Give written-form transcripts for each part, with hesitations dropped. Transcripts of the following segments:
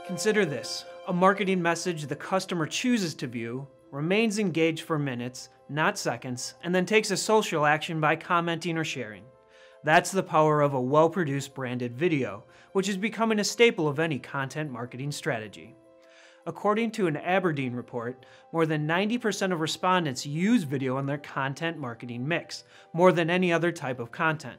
Consider this: a marketing message the customer chooses to view, remains engaged for minutes, not seconds, and then takes a social action by commenting or sharing. That's the power of a well-produced branded video, which is becoming a staple of any content marketing strategy. According to an Aberdeen report, more than 90% of respondents use video in their content marketing mix, more than any other type of content.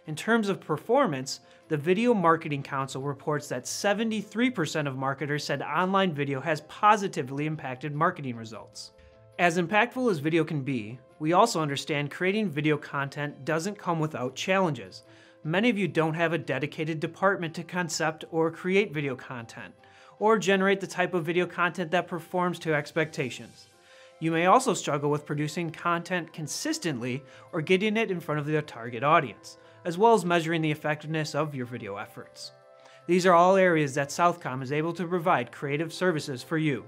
In terms of performance, the Video Marketing Council reports that 73% of marketers said online video has positively impacted marketing results. As impactful as video can be, we also understand creating video content doesn't come without challenges. Many of you don't have a dedicated department to concept or create video content, or generate the type of video content that performs to expectations. You may also struggle with producing content consistently or getting it in front of the target audience, as well as measuring the effectiveness of your video efforts. These are all areas that Southcom is able to provide creative services for you,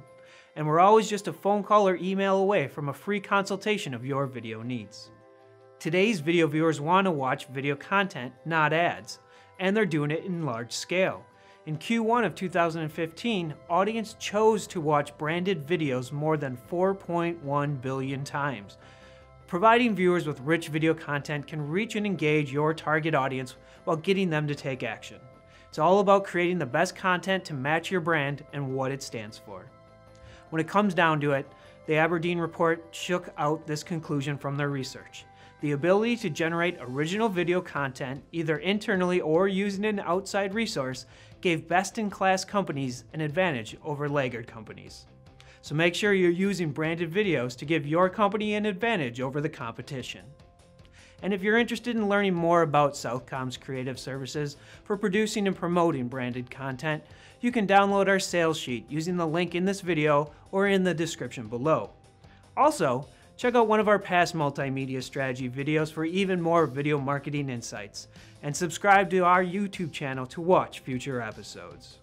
and we're always just a phone call or email away from a free consultation of your video needs. Today's video viewers want to watch video content, not ads, and they're doing it in large scale. In Q1 of 2015, audience chose to watch branded videos more than 4.1 billion times. Providing viewers with rich video content can reach and engage your target audience while getting them to take action. It's all about creating the best content to match your brand and what it stands for. When it comes down to it, the Aberdeen report shook out this conclusion from their research. The ability to generate original video content, either internally or using an outside resource, gave best-in-class companies an advantage over laggard companies. So make sure you're using branded videos to give your company an advantage over the competition. And if you're interested in learning more about Southcom's creative services for producing and promoting branded content, you can download our sales sheet using the link in this video or in the description below. Also, check out one of our past multimedia strategy videos for even more video marketing insights, and subscribe to our YouTube channel to watch future episodes.